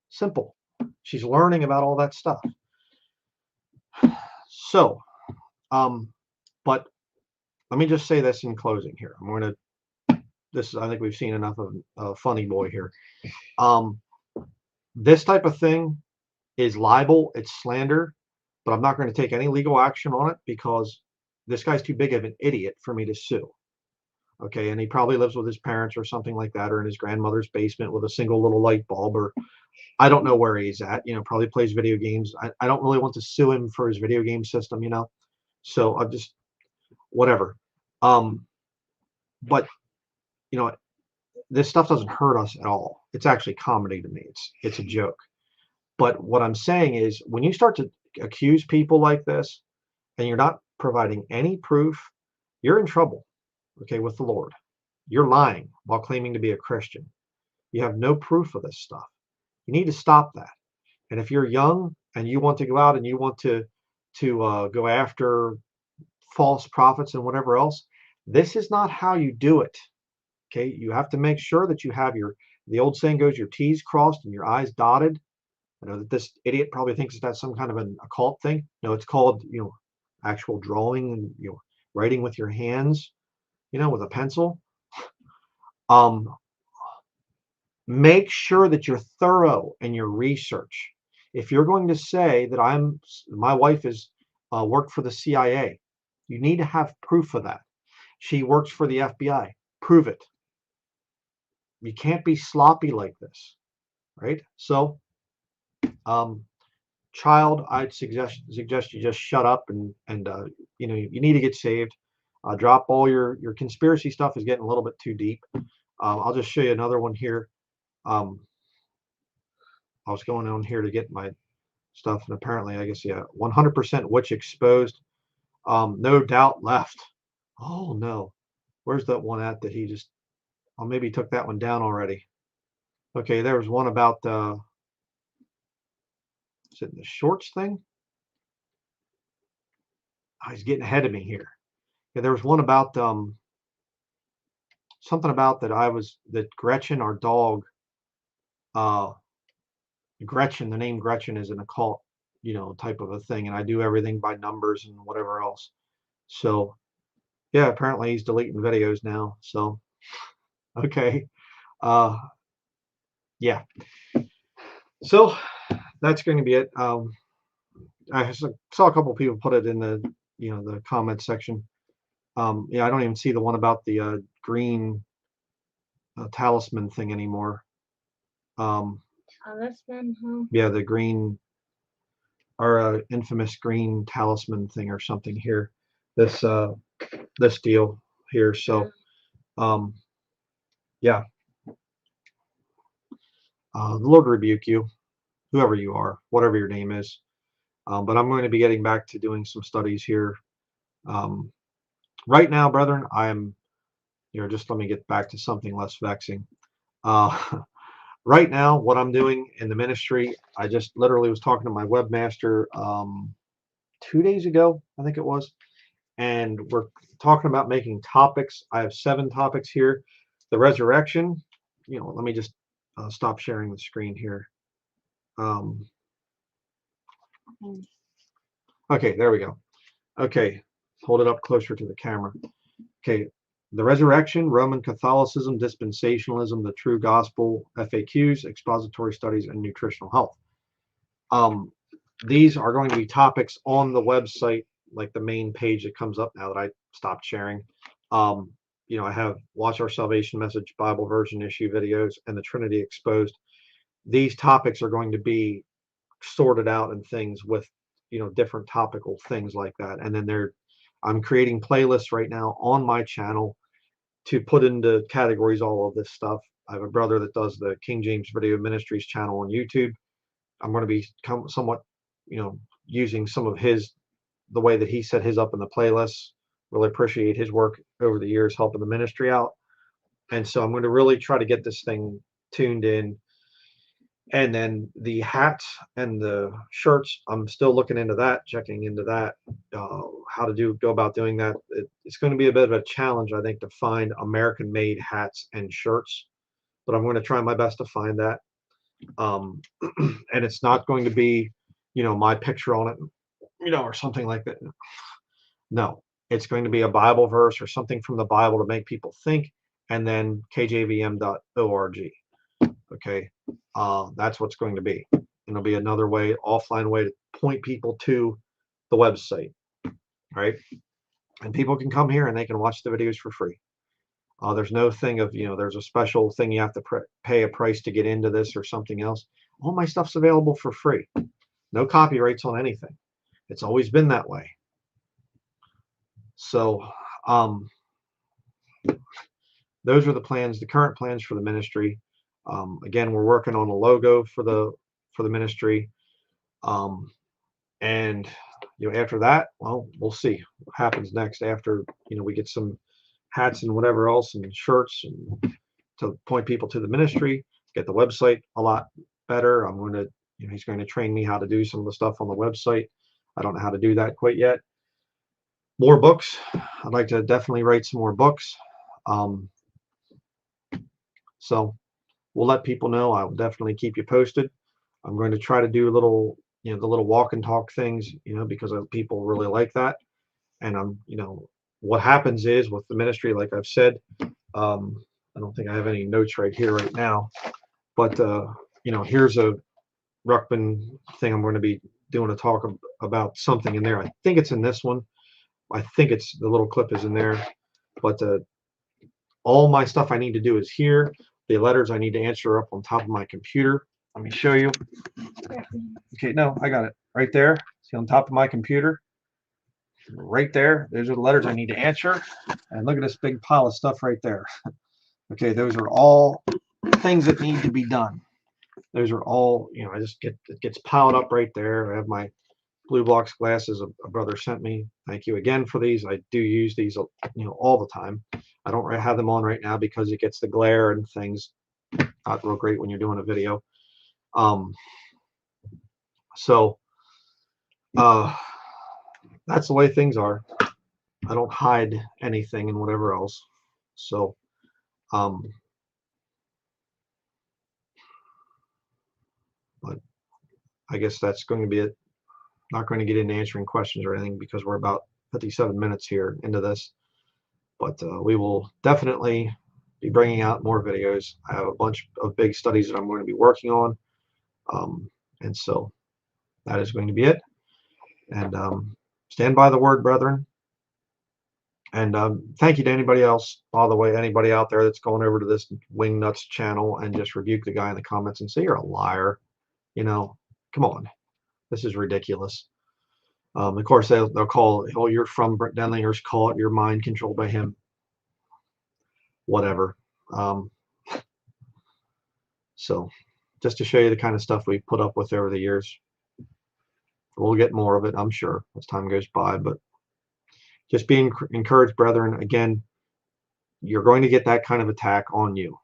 Simple. She's learning about all that stuff. So, but let me just say this in closing here. I think we've seen enough of a funny boy here. This type of thing is libel, it's slander, but I'm not going to take any legal action on it because this guy's too big of an idiot for me to sue. Okay, and he probably lives with his parents or something like that, or in his grandmother's basement with a single little light bulb, or I don't know where he's at. Probably plays video games. I don't really want to sue him for his video game system, so I'll just whatever. But this stuff doesn't hurt us at all. It's actually comedy to me. It's a joke. But what I'm saying is, when you start to accuse people like this and you're not providing any proof, you're in trouble, okay, with the Lord. You're lying while claiming to be a Christian. You have no proof of this stuff. You need to stop that. And if you're young and you want to go out and you want to go after false prophets and whatever else, this is not how you do it. Okay, you have to make sure that you have the old saying goes, your T's crossed and your I's dotted. I know that this idiot probably thinks that's some kind of an occult thing. No, it's called, actual drawing and, writing with your hands, with a pencil. Make sure that you're thorough in your research. If you're going to say that my wife has worked for the CIA, you need to have proof of that. She works for the FBI. Prove it. You can't be sloppy like this, right? So, child, I'd suggest you just shut up and you need to get saved. Drop all your conspiracy stuff is getting a little bit too deep. I'll just show you another one here. I was going on here to get my stuff, and apparently, I guess, 100% witch exposed. No doubt left. Oh no, where's that one at that he just? Oh, maybe he took that one down already. Okay, there was one about is it the shorts thing? Oh, he's getting ahead of me here. Yeah, there was one about something about that Gretchen, our dog, Gretchen, the name Gretchen is an occult, type of a thing, and I do everything by numbers and whatever else. So yeah, apparently he's deleting videos now. So okay. Yeah. So that's going to be it. I saw a couple of people put it in the comment section. Yeah, I don't even see the one about the green talisman thing anymore. Talisman, huh? Yeah, the green or infamous green talisman thing or something here. This deal here. So yeah. The Lord rebuke you, whoever you are, whatever your name is. But I'm going to be getting back to doing some studies here. Right now, brethren, just let me get back to something less vexing. Right now, what I'm doing in the ministry, I just literally was talking to my webmaster 2 days ago, I think it was, and we're talking about making topics. I have 7 topics here. The resurrection, let me just stop sharing the screen here. Okay, there we go. Okay, hold it up closer to the camera. Okay, the resurrection, Roman Catholicism, dispensationalism, the true gospel, FAQs, expository studies, and nutritional health. These are going to be topics on the website, like the main page that comes up now that I stopped sharing. I have Watch Our Salvation Message, Bible version issue videos, and the Trinity Exposed. These topics are going to be sorted out and things with, different topical things like that. And then I'm creating playlists right now on my channel to put into categories all of this stuff. I have a brother that does the King James Video Ministries channel on YouTube. I'm going to be somewhat, using some of the way that he set his up in the playlists. Really appreciate his work over the years helping the ministry out. And so I'm going to really try to get this thing tuned in. And then the hats and the shirts, I'm still looking into that, checking into that, how to go about doing that. It's going to be a bit of a challenge, I think, to find American-made hats and shirts, but I'm going to try my best to find that. And it's not going to be, my picture on it, or something like that. No, it's going to be a Bible verse or something from the Bible to make people think, and then kjvm.org. Okay, that's what's going to be. It'll be another way, offline way to point people to the website, right? And people can come here and they can watch the videos for free. There's no thing of, there's a special thing you have to pay a price to get into this or something else. All my stuff's available for free. No copyrights on anything. It's always been that way. So those are the plans, the current plans for the ministry. Again, we're working on a logo for the ministry. And after that, well, we'll see what happens next after we get some hats and whatever else and shirts and to point people to the ministry, get the website a lot better. I'm going to, he's going to train me how to do some of the stuff on the website. I don't know how to do that quite yet. More books. I'd like to definitely write some more books. So we'll let people know. I will definitely keep you posted. I'm going to try to do little, the little walk and talk things, because people really like that. And what happens is with the ministry, like I've said, I don't think I have any notes right here right now, but here's a Ruckman thing I'm going to be doing a talk about something in there. I think it's in this one. I think it's the little clip is in there, but all my stuff I need to do is here. The letters I need to answer up on top of my computer. Let me show you. Okay, no, I got it right there. See on top of my computer, right there. Those are the letters I need to answer. And look at this big pile of stuff right there. Okay, those are all things that need to be done. Those are all, it gets piled up right there. I have my blue box glasses a brother sent me. Thank you again for these. I do use these, all the time. I don't have them on right now because it gets the glare and things. Not real great when you're doing a video. So that's the way things are. I don't hide anything and whatever else. So but I guess that's going to be it. Not going to get into answering questions or anything because we're about 57 minutes here into this. But we will definitely be bringing out more videos. I have a bunch of big studies that I'm going to be working on. And so that is going to be it. And stand by the word, brethren. And thank you to anybody else, by the way, anybody out there that's going over to this Wingnuts channel and just rebuke the guy in the comments and say you're a liar. Come on. This is ridiculous. Of course, they'll call, oh, you're from Brent Denlinger's cult, you're mind controlled by him. Whatever. So just to show you the kind of stuff we put up with over the years. We'll get more of it, I'm sure, as time goes by. But just being encouraged, brethren. Again, you're going to get that kind of attack on you.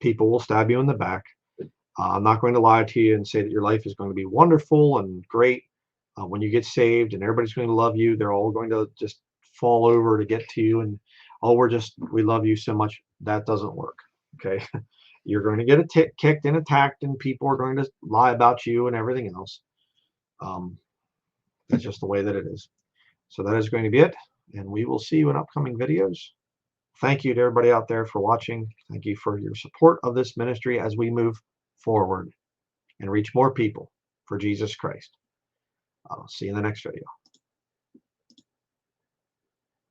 People will stab you in the back. I'm not going to lie to you and say that your life is going to be wonderful and great. When you get saved and everybody's going to love you, they're all going to just fall over to get to you and, oh, we love you so much. That doesn't work. Okay. You're going to get kicked and attacked, and people are going to lie about you and everything else. That's just the way that it is. So that is going to be it. And we will see you in upcoming videos. Thank you to everybody out there for watching. Thank you for your support of this ministry as we move forward and reach more people for Jesus Christ. I'll see you in the next video.